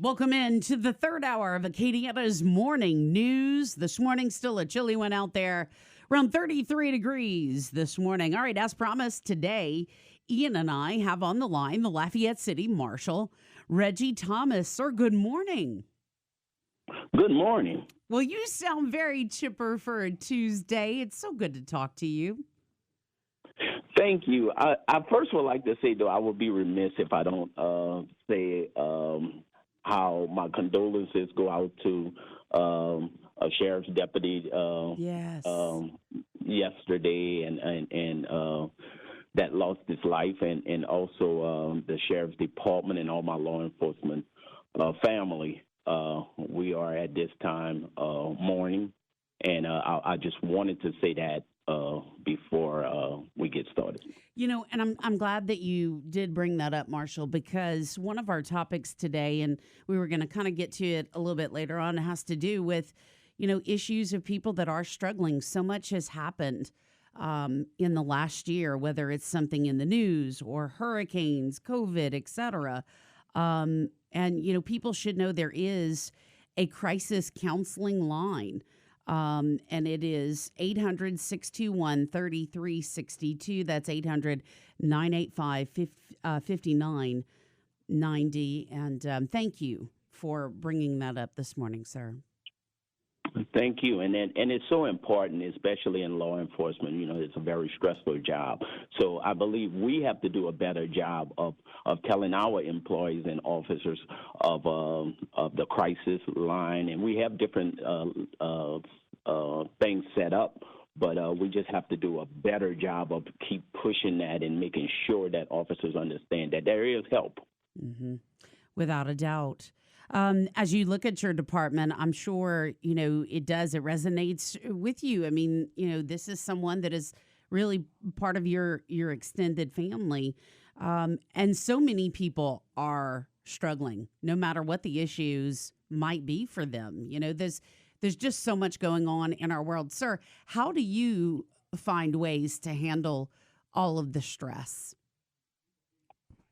Welcome in to the third hour of Acadiana's morning news. This morning, still a chilly one out there, around 33 degrees this morning. All right, as promised today, Ian and I have on the line the Lafayette City Marshal, Reggie Thomas. Sir, good morning. Good morning. Well, you sound very chipper for a Tuesday. It's so good to talk to you. Thank you. I first would like to say, though, I would be remiss if I don't say how my condolences go out to a sheriff's deputy Yes. yesterday and that lost his life, and also the sheriff's department and all my law enforcement family. We are at this time mourning, and I just wanted to say that before we get started. You know, and I'm glad that you did bring that up, Marshall, because one of our topics today, and we were going to kind of get to it a little bit later on, has to do with, issues of people that are struggling. So much has happened in the last year, whether it's something in the news or hurricanes, COVID, et cetera. People should know there is a crisis counseling line. And it is 800-621-3362. That's 800-985-5990. And thank you for bringing that up this morning, sir. Thank you, and it's so important, especially in law enforcement. It's a very stressful job. So I believe we have to do a better job of telling our employees and officers of the crisis line, and we have different things set up. But we just have to do a better job of keep pushing that and making sure that officers understand that there is help. Mm-hmm. Without a doubt. As you look at your department, I'm sure, it resonates with you. I mean, this is someone that is really part of your extended family. And so many people are struggling, no matter what the issues might be for them. There's just so much going on in our world. Sir, how do you find ways to handle all of the stress?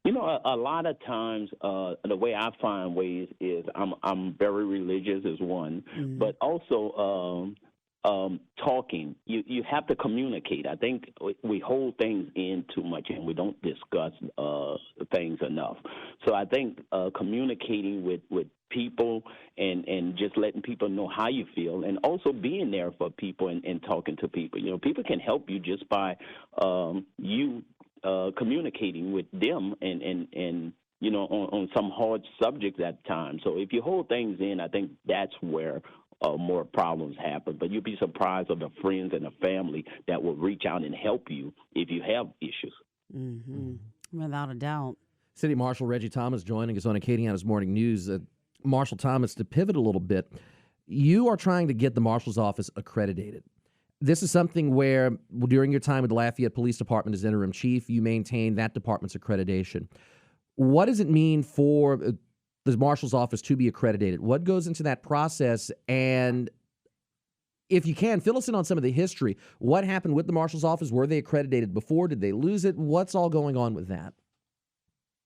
A lot of times, the way I find ways is I'm very religious is one, but also talking. You have to communicate. I think we hold things in too much and we don't discuss things enough. So I think communicating with people and just letting people know how you feel, and also being there for people and talking to people. People can help you just by you communicating with them and on some hard subjects at times. So if you hold things in, I think that's where more problems happen. But you'd be surprised of the friends and the family that will reach out and help you if you have issues. Mm-hmm. Without a doubt. City Marshal Reggie Thomas joining us on Acadiana's Morning News. Marshal Thomas, to pivot a little bit, you are trying to get the Marshal's office accredited. This is something where, during your time with the Lafayette Police Department as interim chief, you maintained that department's accreditation. What does it mean for the Marshal's office to be accredited? What goes into that process? And if you can, fill us in on some of the history. What happened with the Marshal's office? Were they accredited before? Did they lose it? What's all going on with that?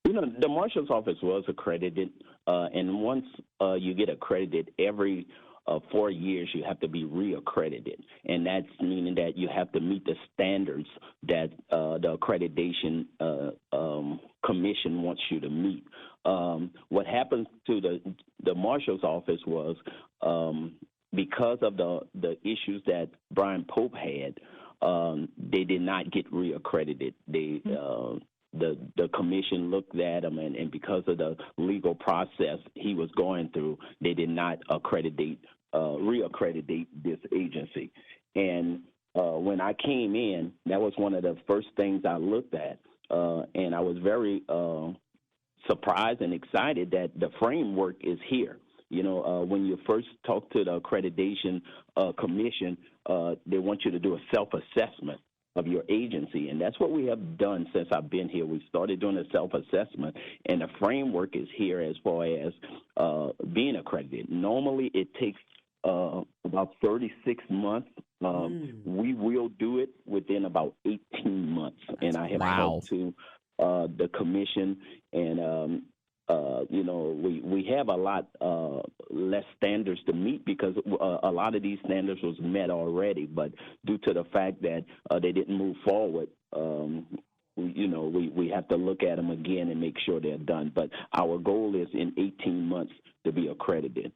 The Marshal's office was accredited, and once you get accredited, every 4 years you have to be reaccredited, and that's meaning that you have to meet the standards that the accreditation commission wants you to meet. What happened to the Marshal's office was because of the issues that Brian Pope had, they did not get reaccredited. The commission looked at him, and because of the legal process he was going through, they did not reaccreditate this agency. And when I came in, that was one of the first things I looked at, and I was very surprised and excited that the framework is here. When you first talk to the accreditation commission, they want you to do a self-assessment of your agency, and that's what we have done since I've been here. We started doing a self-assessment, and the framework is here as far as being accredited. Normally, it takes about 36 months. We will do it within about 18 months, and I have talked to the commission and we have a lot less standards to meet because a lot of these standards was met already, but due to the fact that they didn't move forward, we have to look at them again and make sure they're done. But our goal is in 18 months to be accredited.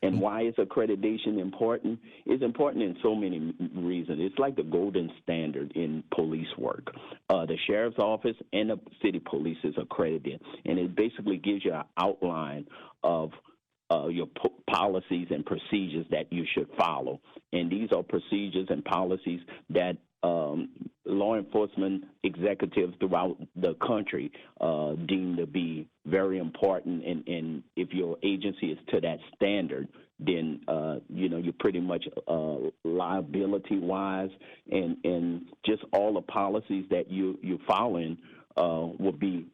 And why is accreditation important? It's important in so many reasons. It's like the golden standard in police work. The sheriff's office and the city police is accredited, and it basically gives you an outline of your policies and procedures that you should follow. And these are procedures and policies that law enforcement executives throughout the country deem to be very important. And if your agency is to that standard, then you're pretty much liability-wise and just all the policies that you're following will be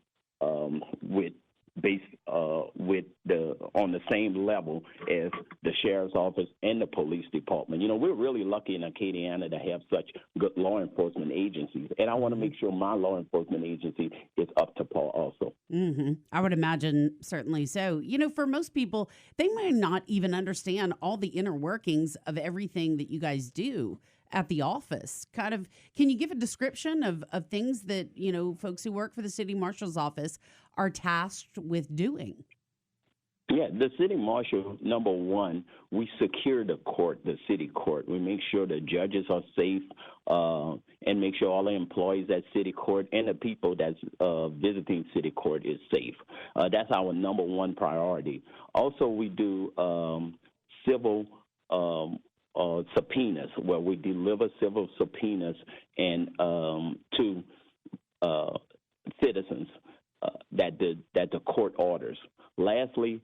on the same level as the sheriff's office and the police department. We're really lucky in Acadiana to have such good law enforcement agencies, and I want to make sure my law enforcement agency is up to par also. Mm-hmm. I would imagine certainly so. For most people, they might not even understand all the inner workings of everything that you guys do at the office. Can you give a description of things that, folks who work for the city marshal's office are tasked with doing? Yeah, the city marshal, number one, we secure the court, the city court. We make sure the judges are safe and make sure all the employees at city court and the people that's visiting city court is safe. That's our number one priority. Also, we do civil subpoenas, where we deliver civil subpoenas and to citizens that the court orders. Lastly,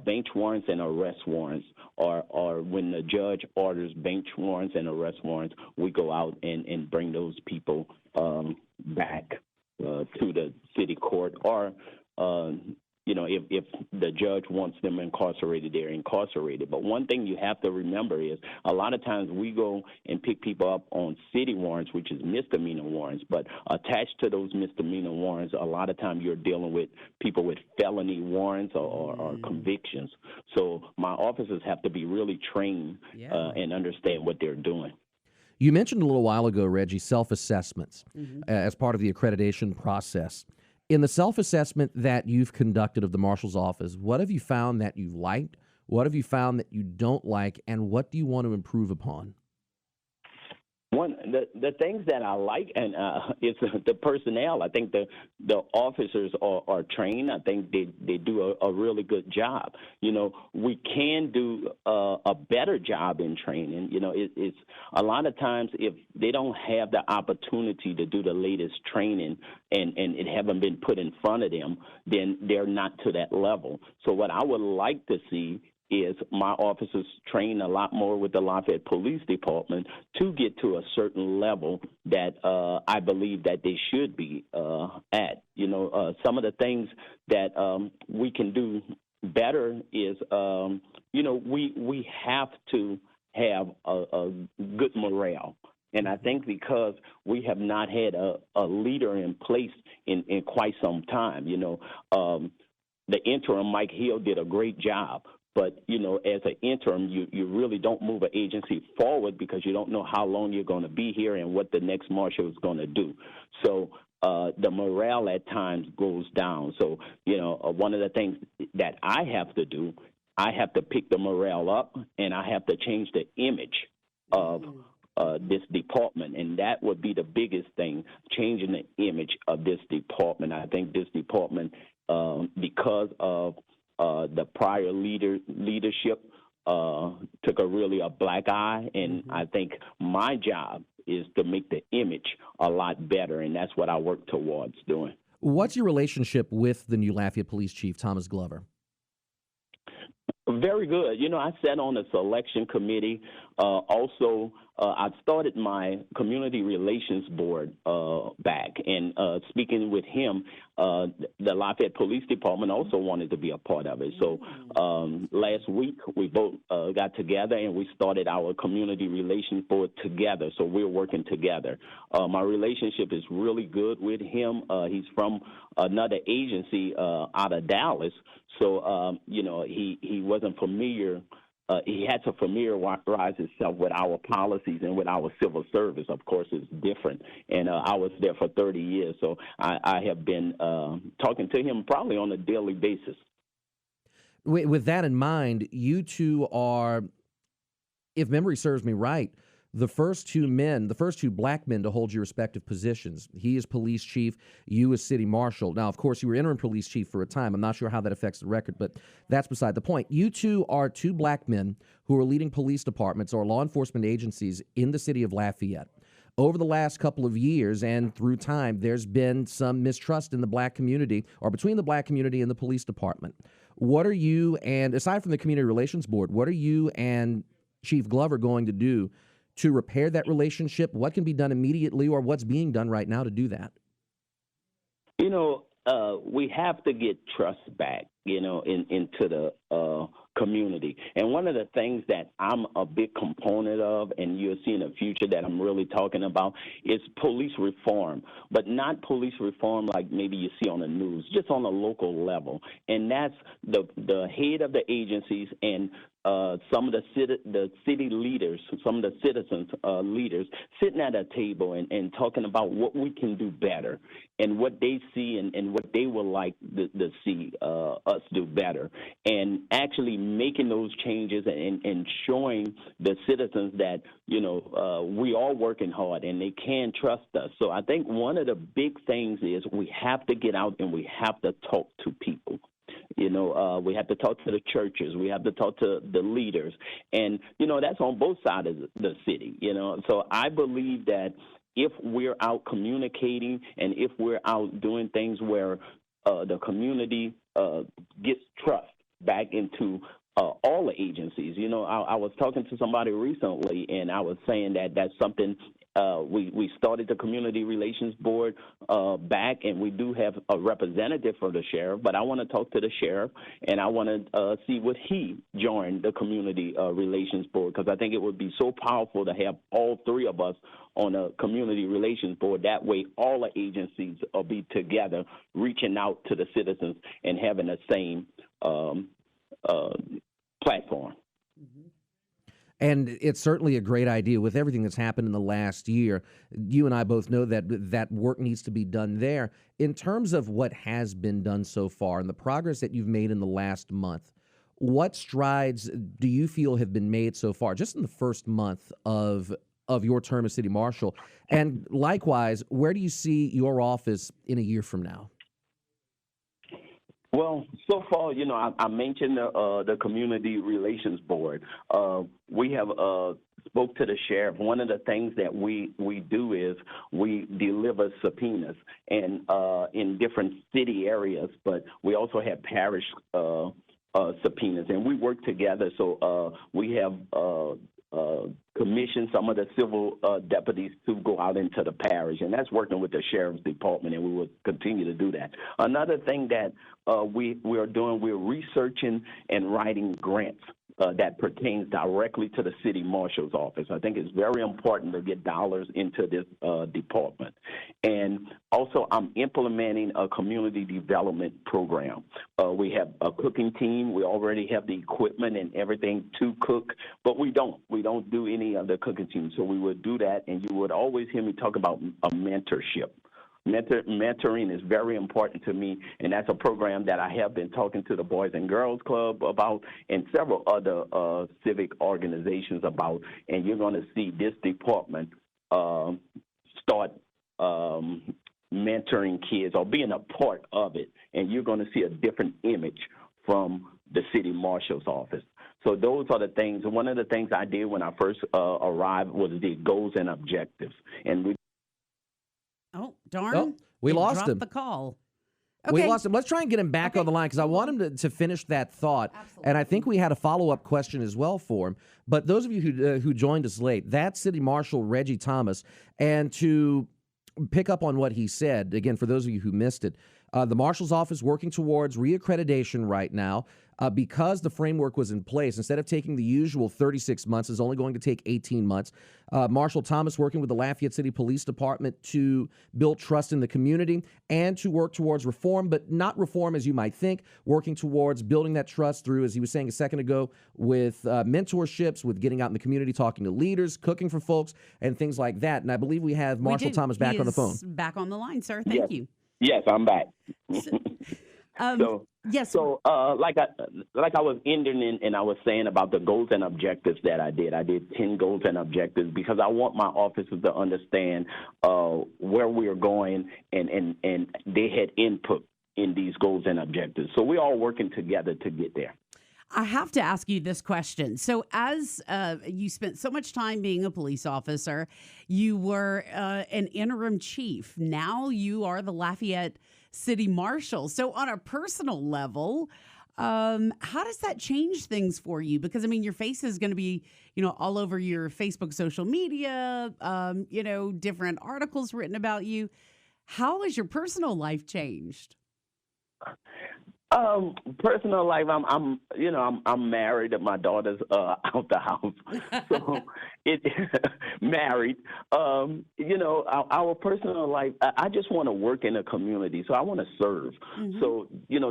bench warrants and arrest warrants, or when the judge orders bench warrants and arrest warrants, we go out and bring those people back to the city court, or if the judge wants them incarcerated, they're incarcerated. But one thing you have to remember is a lot of times we go and pick people up on city warrants, which is misdemeanor warrants. But attached to those misdemeanor warrants, a lot of times you're dealing with people with felony warrants or convictions. So my officers have to be really trained and understand what they're doing. You mentioned a little while ago, Reggie, self-assessments as part of the accreditation process. In the self-assessment that you've conducted of the marshal's office, what have you found that you've liked? What have you found that you don't like? And what do you want to improve upon? The things that I like and is the personnel. I think the officers are trained. I think they do a really good job. We can do a better job in training. It's a lot of times if they don't have the opportunity to do the latest training and it haven't been put in front of them, then they're not to that level. So what I would like to see is my officers train a lot more with the Lafayette Police Department to get to a certain level that I believe that they should be at. Some of the things that we can do better is, we have to have a good morale. And I think because we have not had a leader in place in quite some time, the interim, Mike Hill, did a great job. But, as an interim, you really don't move an agency forward because you don't know how long you're going to be here and what the next marshal is going to do. So the morale at times goes down. So, one of the things that I have to do, I have to pick the morale up and I have to change the image of this department. And that would be the biggest thing, changing the image of this department. I think this department, because of the prior leadership took a black eye, and I think my job is to make the image a lot better, and that's what I work towards doing. What's your relationship with the new Lafayette Police Chief, Thomas Glover? Very good. I sat on the selection committee. Also, I've started my community relations board back. And speaking with him, the Lafayette Police Department also wanted to be a part of it. So last last week, we both got together and we started our community relations board together. So we're working together. My relationship is really good with him. He's from another agency out of Dallas. So, he wasn't familiar. He had to familiarize himself with our policies and with our civil service. Of course, it's different. And I was there for 30 years. So I have been talking to him probably on a daily basis. With that in mind, you two are, if memory serves me right, the first two black men to hold your respective positions. He is police chief, you as city marshal. Now, of course, you were interim police chief for a time. I'm not sure how that affects the record, but that's beside the point. You two are two black men who are leading police departments or law enforcement agencies in the city of Lafayette. Over the last couple of years and through time, there's been some mistrust in the black community or between the black community and the police department. What are you, and aside from the community relations board, what are you and Chief Glover going to do to repair that relationship? What can be done immediately or what's being done right now to do that? We have to get trust back, into the community. And one of the things that I'm a big component of, and you'll see in the future that I'm really talking about, is police reform, but not police reform like maybe you see on the news, just on a local level. And that's the head of the agencies and some of the city leaders, some of the citizens leaders sitting at a table and talking about what we can do better and what they see and what they would like to see us do better, and actually making those changes and showing the citizens that, we are working hard and they can trust us. So I think one of the big things is we have to get out and we have to talk to people. We have to talk to the churches. We have to talk to the leaders. And, that's on both sides of the city, So I believe that if we're out communicating and if we're out doing things where the community gets trust back into all the agencies. I was talking to somebody recently, and I was saying that that's something we started the community relations board back, and we do have a representative for the sheriff, but I want to talk to the sheriff, and I want to see would he join the community relations board, because I think it would be so powerful to have all three of us on a community relations board. That way all the agencies will be together, reaching out to the citizens and having the same platform. Mm-hmm. And it's certainly a great idea with everything that's happened in the last year. You and I both know that work needs to be done there. In terms of what has been done so far and the progress that you've made in the last month, what strides do you feel have been made so far, just in the first month of your term as city marshal? And likewise, where do you see your office in a year from now? Well, so far, I mentioned the community relations board. We have spoke to the sheriff. One of the things that we do is we deliver subpoenas and in different city areas, but we also have parish subpoenas, and we work together. So we have commissioned some of the civil deputies to go out into the parish, and that's working with the sheriff's department, and we will continue to do that. Another thing that we are doing, we're researching and writing grants that pertains directly to the city marshal's office. I think it's very important to get dollars into this department. And also, I'm implementing a community development program. We have a cooking team. We already have the equipment and everything to cook, but we don't do any of the cooking team. So we would do that, and you would always hear me talk about a mentorship. Mentoring is very important to me, and that's a program that I have been talking to the Boys and Girls Club about and several other civic organizations about, and you're going to see this department start mentoring kids or being a part of it, and you're going to see a different image from the city marshal's office. So those are the things. One of the things I did when I first arrived was the goals and objectives, and we. Oh, darn. Oh, we lost him. The call. Okay. We lost him. Let's try and get him back on the line because I want him to finish that thought. Absolutely. And I think we had a follow-up question as well for him. But those of you who joined us late, that's City Marshal Reggie Thomas. And to pick up on what he said, again, for those of you who missed it, the Marshal's office working towards reaccreditation right now. because the framework was in place. Instead of taking the usual 36 months, it's only going to take 18 months. Marshal Thomas working with the Lafayette City Police Department to build trust in the community and to work towards reform, but not reform as you might think, working towards building that trust through, as he was saying a second ago, with mentorships, with getting out in the community, talking to leaders, cooking for folks, and things like that. And I believe we have Marshal Thomas back on the phone. Back on the line, sir. Thank you. Yes, I'm back. Yes. So, like I was ending and I was saying about the goals and objectives that I did. I did 10 goals and objectives because I want my officers to understand where we are going, and they had input in these goals and objectives. So we're all working together to get there. I have to ask you this question. So as you spent so much time being a police officer, you were an interim chief. Now you are the Lafayette City Marshal. So on a personal level, how does that change things for you? Because, I mean, your face is going to be, all over your Facebook, social media, different articles written about you. How has your personal life changed? Personal life, I'm married. My daughter's out the house, so married. Our personal life. I just want to work in a community, so I want to serve. Mm-hmm. So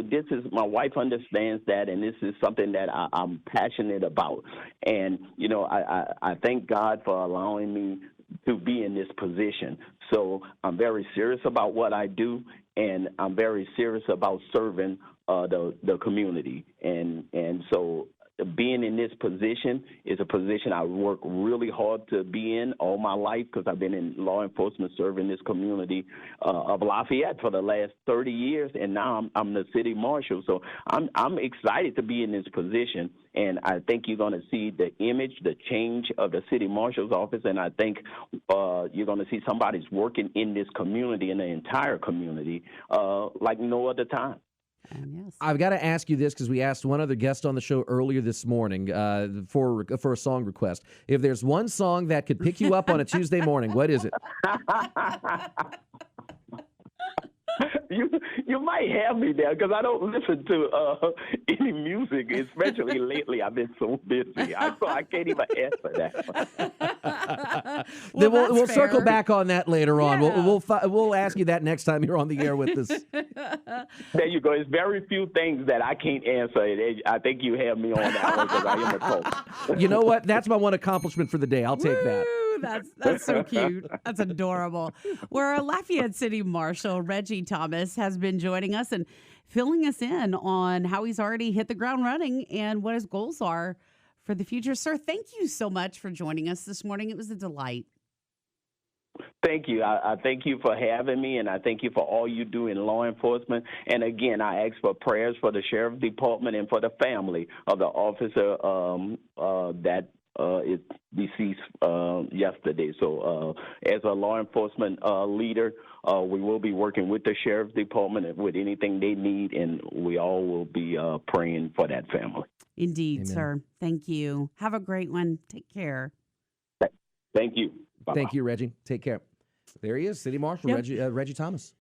this is, my wife understands that, and this is something that I'm passionate about. And I thank God for allowing me to be in this position. So I'm very serious about what I do, and I'm very serious about serving the community. And so being in this position is a position I work really hard to be in all my life, because I've been in law enforcement serving this community of Lafayette for the last 30 years, and now I'm the city marshal. So I'm excited to be in this position, and I think you're going to see the image, the change of the city marshal's office, and I think you're going to see somebody's working in this community, in the entire community, like no other time. Yes. I've got to ask you this, because we asked one other guest on the show earlier this morning for a song request. If there's one song that could pick you up on a Tuesday morning, what is it? You might have me there, because I don't listen to any music, especially lately. I've been so busy, so I can't even answer that. Then we'll circle back on that later on. We'll ask you that next time you're on the air with us. There you go. It's very few things that I can't answer. I think you have me on that one, because I am a coach. You know what? That's my one accomplishment for the day. I'll take that. That's so cute. That's adorable. Where Lafayette City Marshal Reggie Thomas has been joining us and filling us in on how he's already hit the ground running and what his goals are for the future. Sir, thank you so much for joining us this morning. It was a delight. Thank you. I thank you for having me, and I thank you for all you do in law enforcement. And again, I ask for prayers for the sheriff's department and for the family of the officer that is deceased yesterday. So as a law enforcement leader, we will be working with the sheriff's department with anything they need, and we all will be praying for that family. Indeed, Amen. sir. Thank you. Have a great one. Take care. Thank you. Bye-bye. Thank you, Reggie. Take care. There he is, City Marshal Reggie Thomas.